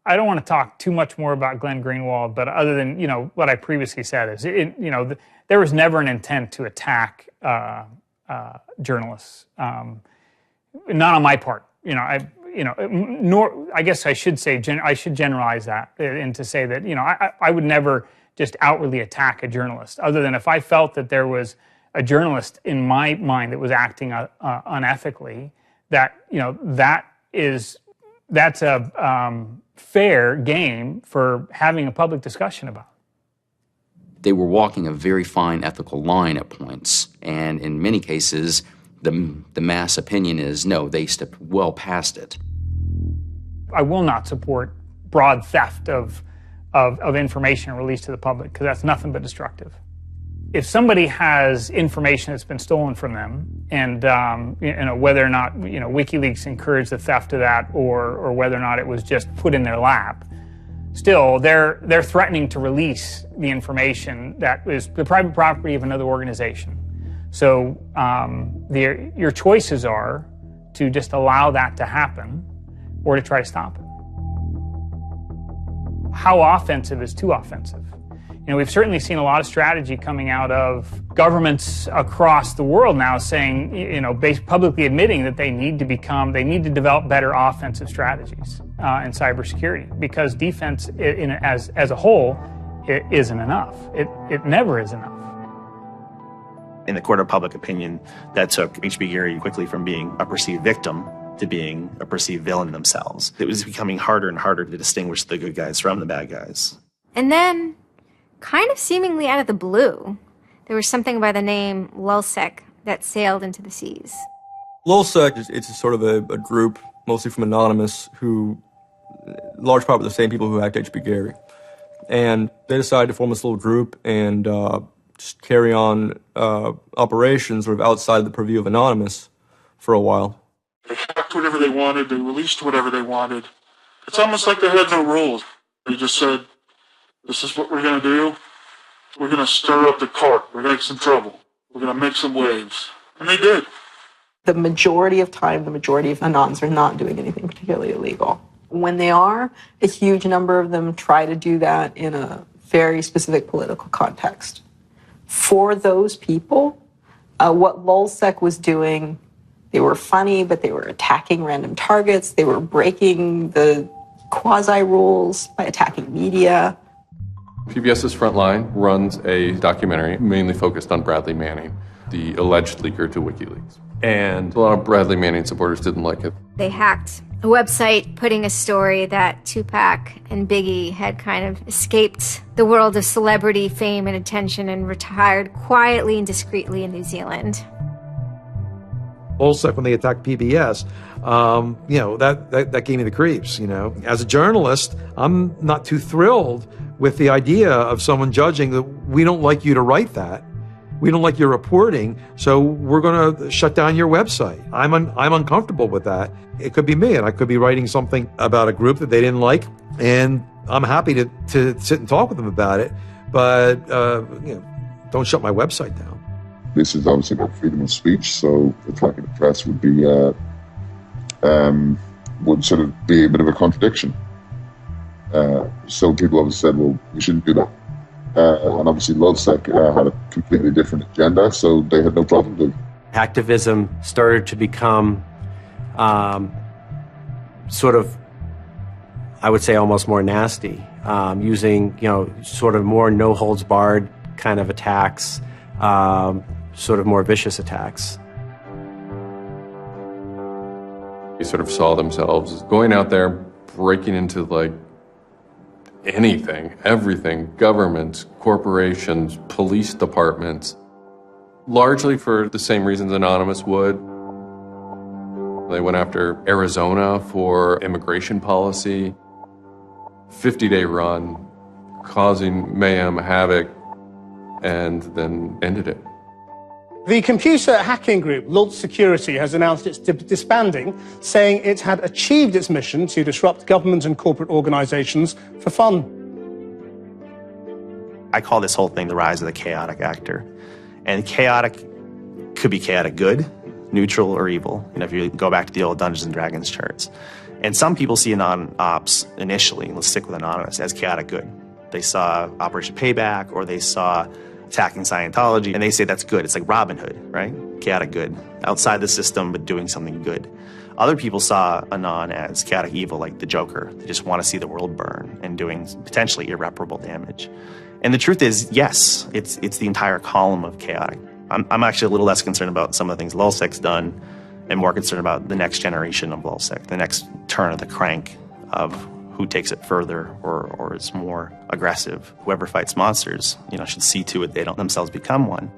I don't want to talk too much more about Glenn Greenwald, but other than, what I previously said is, there was never an intent to attack journalists. Not on my part. Nor I guess I should say I should generalize that and to say that I would never just outwardly attack a journalist, other than if I felt that there was a journalist in my mind that was acting unethically. That's a fair game for having a public discussion about. They were walking a very fine ethical line at points, and in many cases, the mass opinion is, no, they stepped well past it. I will not support broad theft of information released to the public, because that's nothing but destructive. If somebody has information that's been stolen from them, and whether or not WikiLeaks encouraged the theft of that, or whether or not it was just put in their lap, still they're threatening to release the information that is the private property of another organization. So your choices are to just allow that to happen, or to try to stop it. How offensive is too offensive? We've certainly seen a lot of strategy coming out of governments across the world now saying, publicly admitting that they need to develop better offensive strategies in cybersecurity, because defense as a whole, it isn't enough. It never is enough. In the court of public opinion, that took H.B. Gary quickly from being a perceived victim to being a perceived villain themselves. It was becoming harder and harder to distinguish the good guys from the bad guys. And then, kind of seemingly out of the blue, there was something by the name LulzSec that sailed into the seas. LulzSec it's sort of a group, mostly from Anonymous, who, large part of the same people who hacked H.B. Gary. And they decided to form this little group and just carry on operations sort of outside of the purview of Anonymous for a while. They hacked whatever they wanted, they released whatever they wanted. It's almost like they had no rules. They just said, this is what we're going to do. We're going to stir up the cart. We're going to make some trouble. We're going to make some waves. And they did. The majority of time, the majority of Anons are not doing anything particularly illegal. When they are, a huge number of them try to do that in a very specific political context. For those people, what LulzSec was doing, they were funny, but they were attacking random targets. They were breaking the quasi-rules by attacking media. PBS's Frontline runs a documentary mainly focused on Bradley Manning, the alleged leaker to WikiLeaks. And a lot of Bradley Manning supporters didn't like it. They hacked a website putting a story that Tupac and Biggie had kind of escaped the world of celebrity fame and attention and retired quietly and discreetly in New Zealand. LulzSec, when they attacked PBS, that gave me the creeps, As a journalist, I'm not too thrilled with the idea of someone judging that we don't like you to write that. We don't like your reporting, so we're going to shut down your website. I'm uncomfortable with that. It could be me, and I could be writing something about a group that they didn't like, and I'm happy to sit and talk with them about it, but don't shut my website down. This is obviously about freedom of speech, so attacking the press would be would sort of be a bit of a contradiction. So people obviously said, well, we shouldn't do that. And obviously LulzSec had a completely different agenda, so they had no problem doing it. Activism started to become sort of, I would say, almost more nasty, using, sort of more no-holds-barred kind of attacks, sort of more vicious attacks. They sort of saw themselves going out there, breaking into like anything, everything, governments, corporations, police departments, largely for the same reasons Anonymous would. They went after Arizona for immigration policy, 50-day run, causing mayhem, havoc, and then ended it. The computer hacking group, Lulz Security, has announced it's disbanding, saying it had achieved its mission to disrupt government and corporate organizations for fun. I call this whole thing the rise of the chaotic actor. And chaotic could be chaotic good, neutral, or evil. If you go back to the old Dungeons & Dragons charts. And some people see Anon-Ops initially, let's stick with Anonymous, as chaotic good. They saw Operation Payback, or they saw attacking Scientology, and they say that's good. It's like Robin Hood, right? Chaotic good. Outside the system, but doing something good. Other people saw Anon as chaotic evil, like the Joker. They just want to see the world burn and doing potentially irreparable damage. And the truth is, yes, it's the entire column of chaotic. I'm actually a little less concerned about some of the things LulzSec's done and more concerned about the next generation of LulzSec, the next turn of the crank of who takes it further or is more aggressive. Whoever fights monsters, should see to it they don't themselves become one.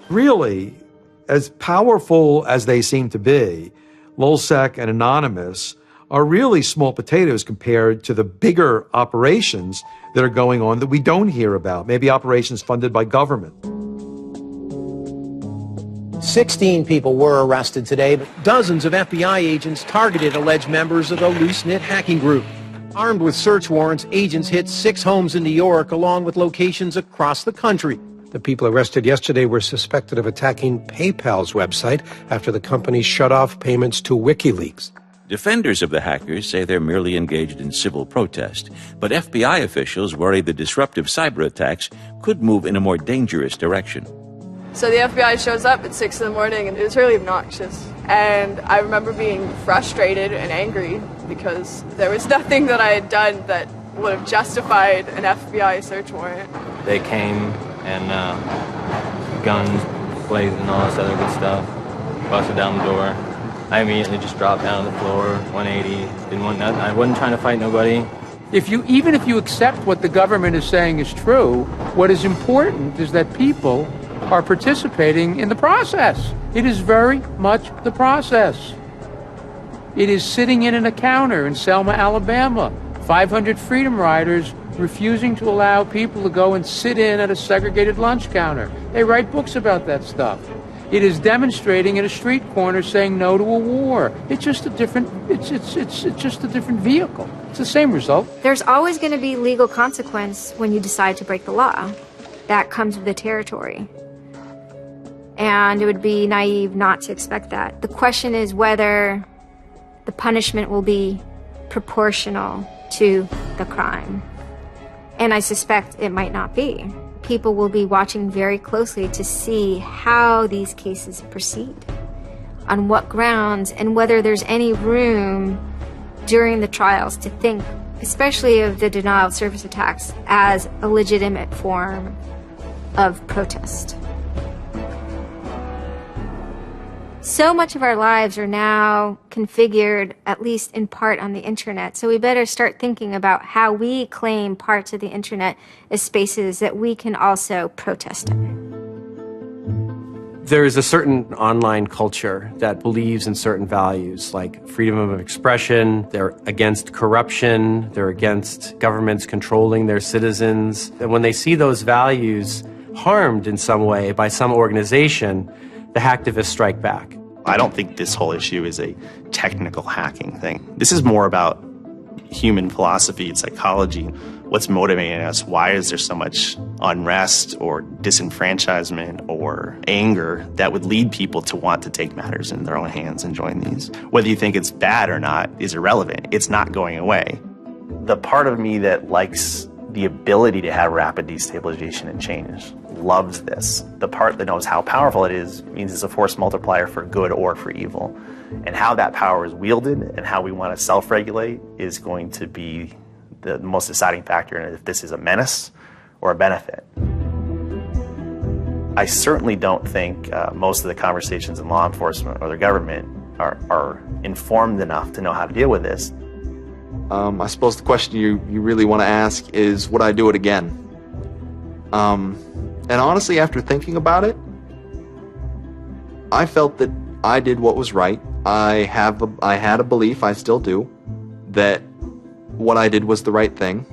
Really, as powerful as they seem to be, LulzSec and Anonymous are really small potatoes compared to the bigger operations that are going on that we don't hear about, maybe operations funded by government. 16 people were arrested today, but dozens of FBI agents targeted alleged members of the loose-knit hacking group. Armed with search warrants, agents hit 6 homes in New York, along with locations across the country. The people arrested yesterday were suspected of attacking PayPal's website after the company shut off payments to WikiLeaks. Defenders of the hackers say they're merely engaged in civil protest, but FBI officials worry the disruptive cyber attacks could move in a more dangerous direction. So the FBI shows up at 6 in the morning, and it was really obnoxious. And I remember being frustrated and angry because there was nothing that I had done that would have justified an FBI search warrant. They came and guns blazing and all this other good stuff, busted down the door. I immediately just dropped down to the floor, 180, didn't want nothing. I wasn't trying to fight nobody. Even if you accept what the government is saying is true, what is important is that people are participating in the process. It is very much the process. It is sitting in a counter in Selma, Alabama, 500 Freedom Riders refusing to allow people to go and sit in at a segregated lunch counter. They write books about that stuff. It is demonstrating at a street corner saying no to a war. It's just a different, it's just a different vehicle. It's the same result. There's always going to be legal consequence when you decide to break the law. That comes with the territory. And it would be naive not to expect that. The question is whether the punishment will be proportional to the crime. And I suspect it might not be. People will be watching very closely to see how these cases proceed, on what grounds, and whether there's any room during the trials to think, especially of the denial of service attacks, as a legitimate form of protest. So much of our lives are now configured, at least in part, on the internet. So we better start thinking about how we claim parts of the internet as spaces that we can also protest in. There is a certain online culture that believes in certain values, like freedom of expression. They're against corruption. They're against governments controlling their citizens. And when they see those values harmed in some way by some organization, the hacktivists strike back. I don't think this whole issue is a technical hacking thing. This is more about human philosophy and psychology. What's motivating us? Why is there so much unrest or disenfranchisement or anger that would lead people to want to take matters in their own hands and join these? Whether you think it's bad or not is irrelevant. It's not going away. The part of me that likes the ability to have rapid destabilization and change loves this. The part that knows how powerful it is means it's a force multiplier for good or for evil. And how that power is wielded and how we want to self-regulate is going to be the most deciding factor in if this is a menace or a benefit. I certainly don't think most of the conversations in law enforcement or the government are informed enough to know how to deal with this. I suppose the question you really want to ask is, would I do it again? And honestly, after thinking about it, I felt that I did what was right. I had a belief, I still do, that what I did was the right thing,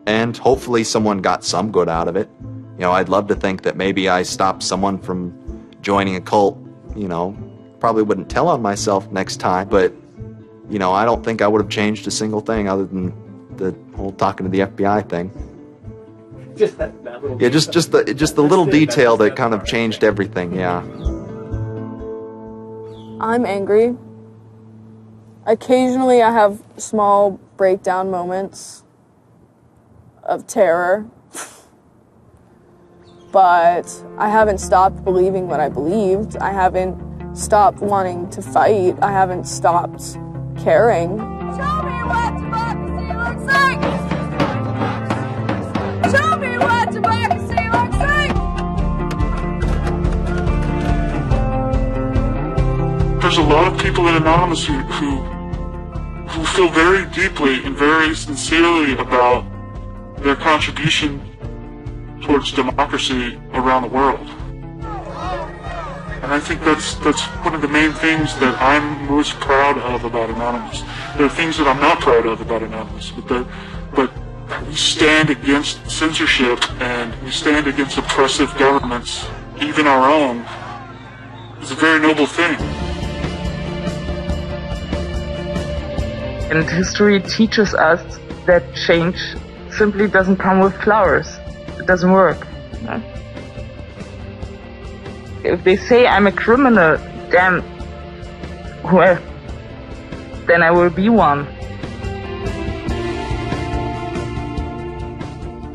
and hopefully someone got some good out of it. You know, I'd love to think that maybe I stopped someone from joining a cult. You know, probably wouldn't tell on myself next time, but you know, I don't think I would have changed a single thing other than the whole talking to the FBI thing. Just that little Yeah, just the little detail that kind of changed everything. Yeah. I'm angry. Occasionally I have small breakdown moments of terror. But I haven't stopped believing what I believed. I haven't stopped wanting to fight. I haven't stopped caring. Show me what democracy looks like! Show me what democracy looks like! There's a lot of people in Anonymous who feel very deeply and very sincerely about their contribution towards democracy around the world. And I think that's one of the main things that I'm most proud of about Anonymous. There are things that I'm not proud of about Anonymous, but we stand against censorship and we stand against oppressive governments, even our own. It's a very noble thing. And history teaches us that change simply doesn't come with flowers. It doesn't work. No? If they say I'm a criminal, damn, well, then I will be one.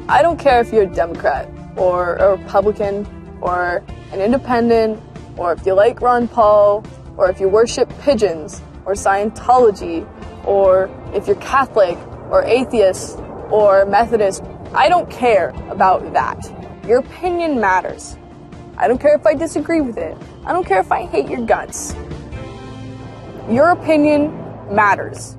I don't care if you're a Democrat or a Republican or an independent or if you like Ron Paul or if you worship pigeons or Scientology or if you're Catholic or atheist or Methodist. I don't care about that. Your opinion matters. I don't care if I disagree with it. I don't care if I hate your guts. Your opinion matters.